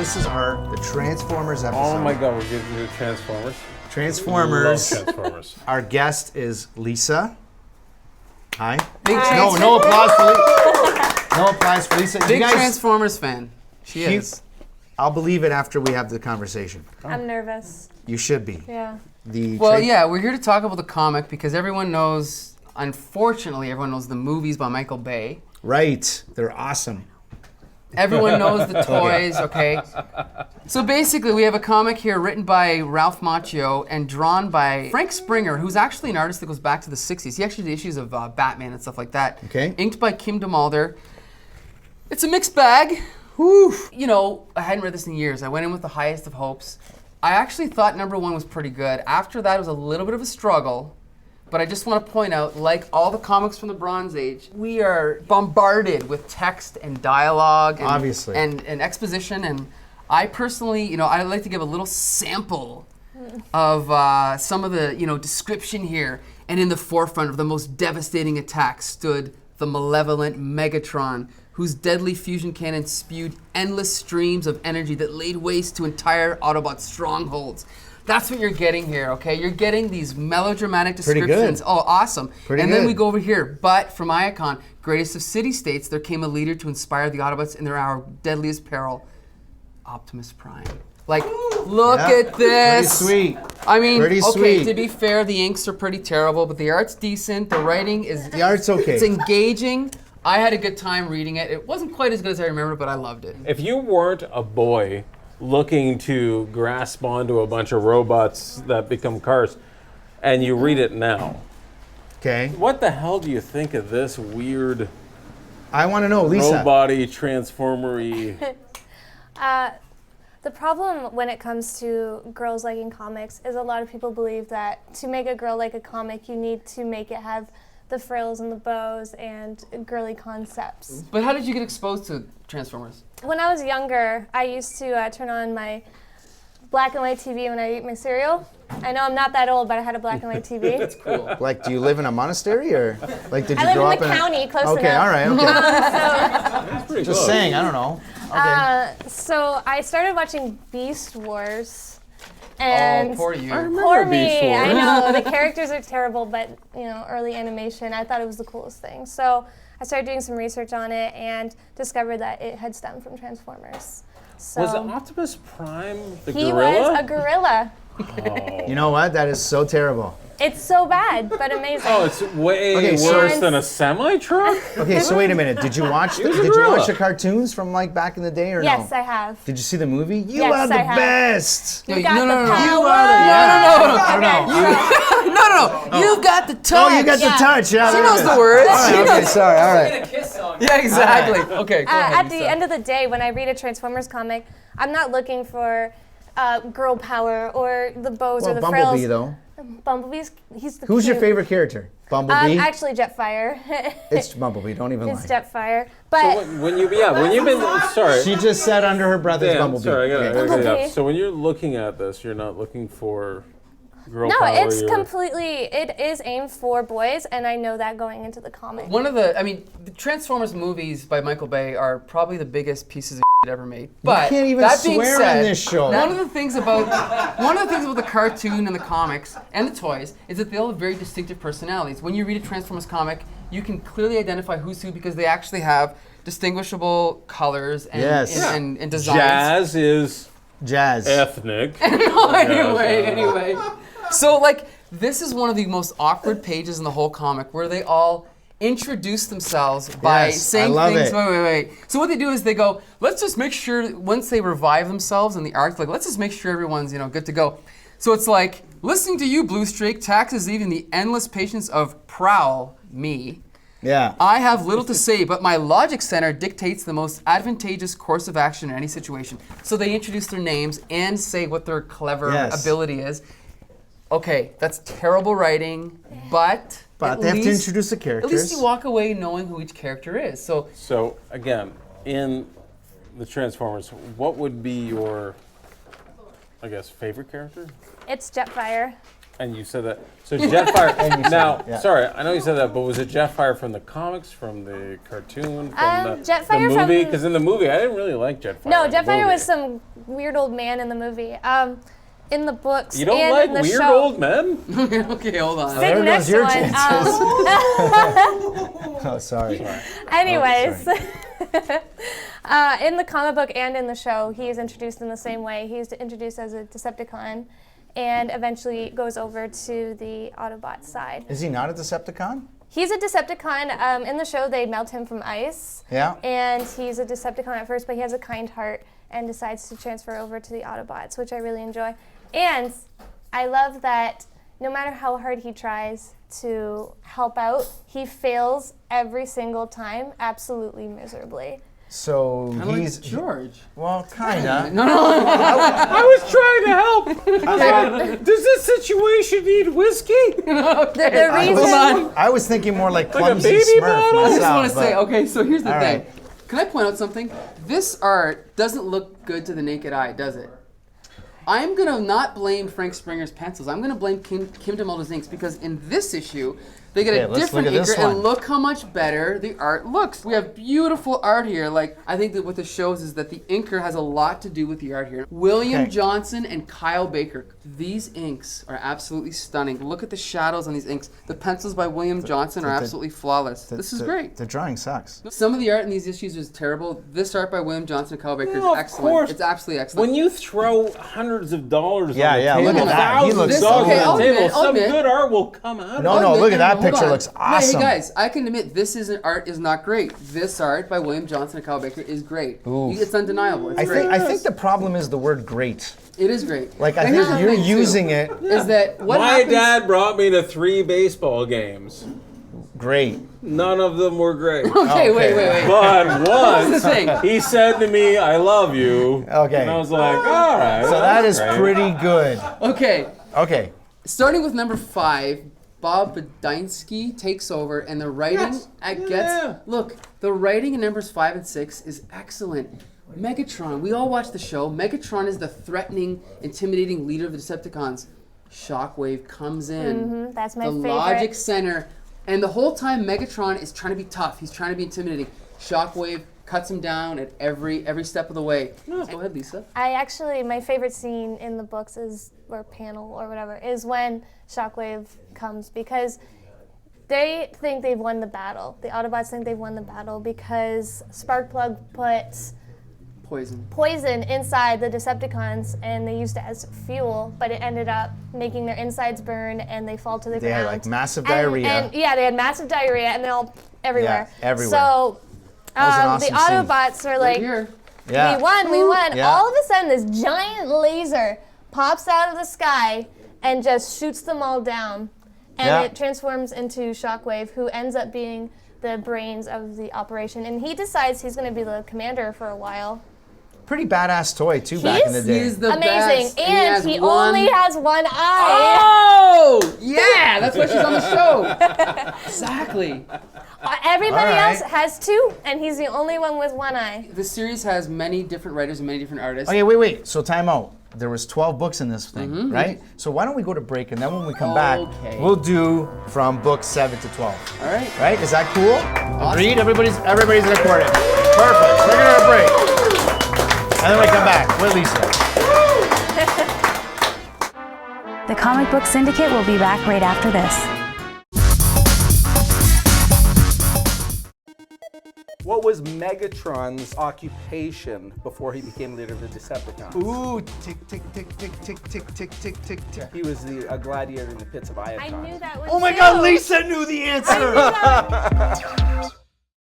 this is the Transformers episode. Oh my God, we're getting to Transformers. Transformers. Love Transformers. Our guest is Lisa. Hi. Hi. No applause for Lisa. No applause for Lisa. Big Transformers fan. She is. I'll believe it after we have the conversation. I'm nervous. You should be. Yeah. We're here to talk about the comic because everyone knows, unfortunately, everyone knows the movies by Michael Bay. Right. They're awesome. Everyone knows the toys, okay? So basically, we have a comic here written by Ralph Macchio and drawn by Frank Springer, who's actually an artist that goes back to the 60s. He actually did issues of Batman and stuff like that. Okay. Inked by Kim DeMalder. It's a mixed bag. Whew. You know, I hadn't read this in years. I went in with the highest of hopes. I actually thought number one was pretty good. After that, it was a little bit of a struggle. But I just want to point out, like all the comics from the Bronze Age, we are bombarded with text and dialogue and, obviously, and exposition. And I personally, I like to give a little sample of some of the, description here. And in the forefront of the most devastating attack stood the malevolent Megatron, whose deadly fusion cannon spewed endless streams of energy that laid waste to entire Autobot strongholds. That's what you're getting here, okay? You're getting these melodramatic descriptions. Pretty good. Oh, awesome. Pretty and good. then we go over here. But from Iacon, greatest of city-states, there came a leader to inspire the Autobots in their hour of deadliest peril, Optimus Prime. Like, look at this. Pretty sweet. I mean, Pretty okay, sweet. to be fair, the inks are pretty terrible, but the art's decent. The writing is... The art's okay. It's engaging. I had a good time reading it. It wasn't quite as good as I remember, but I loved it. If you weren't a boy looking to grasp onto a bunch of robots that become cars, and you read it now, Okay. what the hell do you think of this weird I want to know, Lisa. robot-y, transformer-y? The problem when it comes to girls liking comics is a lot of people believe that to make a girl like a comic, you need to make it have the frills and the bows and girly concepts. But how did you get exposed to Transformers? When I was younger, I used to turn on my black and white TV when I eat my cereal. I know I'm not that old, but I had a black and white TV. That's cool. Like, do you live in a monastery or like did you I grow live up in the a- county, close Okay, enough. all right, okay. That's pretty Just close. saying, I don't know. Okay. So I started watching Beast Wars. And Oh, poor you. Poor Beast me, Wars. I know. The characters are terrible, but early animation, I thought it was the coolest thing. So I started doing some research on it and discovered that it had stemmed from Transformers. So Was Optimus Prime the he gorilla? was a gorilla. You know what? That is so terrible. It's so bad, but amazing. Oh, it's way Okay, so- worse than a semi-truck? Okay, so wait a minute. Did you watch was a gorilla. the cartoons from like back in the day or Yes, no? I have. Did you see the movie? You Yes, are the I have. best. You got the power. You are the You've got the touch. Oh, you got the touch. Yeah, She there knows it the is. words. All right, She okay, knows. sorry. All right. Yeah, exactly. Okay, go ahead. At the end of the day, when I read a Transformers comic, I'm not looking for girl power or the bows or Well, the Bumblebee frills. though. Bumblebee's, he's the Who's your cute. favorite character? Bumblebee. Actually, Jetfire. It's Bumblebee. Don't even It's lie. Jetfire. But when you've been, sorry. She just said under her breath it's Dan, Bumblebee. sorry, I Okay. gotta get it Bumblebee. up. So when you're looking at this, you're not looking for girl no, power. it's you're- it is aimed for boys, and I know that going into the comic. The Transformers movies by Michael Bay are probably the biggest pieces of shit ever made. But can't even that being swear said, on this show. One of the things about the cartoon and the comics and the toys is that they all have very distinctive personalities. When you read a Transformers comic, you can clearly identify who's who because they actually have distinguishable colors and, Yes. and designs. Jazz is Jazz. ethnic. Anyway. So, like, this is one of the most awkward pages in the whole comic where they all introduce themselves by Yes, saying I love things. it. Wait. So what they do is they go, let's just make sure, once they revive themselves in the arc, like, let's just make sure everyone's, good to go. So it's like, listening to you, Blue Streak, taxes even the endless patience of Prowl, me. Yeah. I have little to say, but my logic center dictates the most advantageous course of action in any situation. So they introduce their names and say what their clever Yes. ability is. Okay, that's terrible writing, but But they have to introduce the characters. At least you walk away knowing who each character is. So again, in the Transformers, what would be your, I guess, favorite character? It's Jetfire. And you said that. So Jetfire. Now, yeah. sorry, I know you said that, but was it Jetfire from the comics, from the cartoon, from the Jetfire movie? from- Because in the movie, I didn't really like Jetfire. No, in the Jetfire movie. was some weird old man in the movie. In the books You don't and like in the weird show. old men? Okay, hold on. Big There next goes your one. chances. Oh, sorry. Anyways, in the comic book and in the show, he is introduced in the same way. He's introduced as a Decepticon, and eventually goes over to the Autobot side. Is he not a Decepticon? He's a Decepticon. In the show, they melt him from ice. Yeah. And he's a Decepticon at first, but he has a kind heart and decides to transfer over to the Autobots, which I really enjoy. And I love that no matter how hard he tries to help out, he fails every single time, absolutely miserably. So I like he's George. well, kinda. No. I was trying to help. Does this situation need whiskey? The reason, Hold on. I was thinking more like a clumsy baby Smurf bottle? I myself. just want to say, but- okay, so here's the All thing. right. Can I point out something? This art doesn't look good to the naked eye, does it? I'm gonna not blame Frank Springer's pencils. I'm gonna blame Kim DeMolder's inks, because in this issue, they get Okay, a let's different look at this inker, and one. look how much better the art looks. We have beautiful art here. Like, I think that what this shows is that the inker has a lot to do with the art here. William Okay. Johnson and Kyle Baker. These inks are absolutely stunning. Look at the shadows on these inks. The pencils by William Johnson are absolutely flawless. This is great. The drawing sucks. Some of the art in these issues is terrible. This art by William Johnson and Kyle Baker No, is of excellent. course. It's absolutely excellent. When you throw hundreds of dollars Yeah, on the yeah, table, look at that. He thousands looks of dollars okay, on I'll the table, admit, I'll some admit. good art will come out. No, I'll no, admit- look at that hold picture. on. Looks Wait, awesome. hey guys, I can admit this isn't art is not great. This art by William Johnson and Kyle Baker is great. Oof. It's undeniable. It's great. I think the problem is the word "great." It is great. Like I And here's think the you're thing, too, using it is that what My happens, dad brought me to 3 baseball games. great. None of them were great. Okay, wait. But Here's once the thing. he said to me, "I love you." Okay. And I was like, "All right." So that is great. pretty good. Okay, Okay. starting with number 5, Bob Badinsky takes over, and the writing look, the writing in numbers 5 and 6 is excellent. Megatron, we all watch the show. Megatron is the threatening, intimidating leader of the Decepticons. Shockwave comes in. that's my the favorite. logic center, and the whole time Megatron is trying to be tough. He's trying to be intimidating. Shockwave cuts him down at every step of the way. Go ahead, Lisa. my favorite scene in the books is, or panel or whatever, is when Shockwave comes, because they think they've won the battle. The Autobots think they've won the battle because Sparkplug put poison inside the Decepticons, and they used it as fuel, but it ended up making their insides burn, and they fall to the They ground. had like massive And- diarrhea. And yeah, they had massive diarrhea, and they're all everywhere. Yeah, everywhere. So That was an awesome the scene. Autobots are Right like, here. Yeah. we won. Yeah. All of a sudden, this giant laser pops out of the sky and just shoots them all down. And Yeah. it transforms into Shockwave, who ends up being the brains of the operation. And he decides he's going to be the commander for a while. Pretty badass toy too back in the day. He's the Amazing. best. And he one... only has one eye. Oh! Yeah! That's why she's on the show. Exactly. Everybody All right. else has two, and he's the only one with one eye. The series has many different writers and many different artists. Okay, wait. So time out. There was 12 books in this thing, right? So why don't we go to break, and then when we come back, Okay. we'll do from book 7 to 12. All right. Right? Is that cool? Agreed? Everybody's recorded. Perfect. We're gonna break. And then we come back with Lisa. The Comic Book Syndicate will be back right after this. What was Megatron's occupation before he became leader of the Decepticons? Ooh, tick, tick, tick, tick, tick, tick, tick, tick, tick, tick. He was a gladiator in the pits of Iacon. I knew that one Oh my too. God, Lisa knew the answer. I knew that one.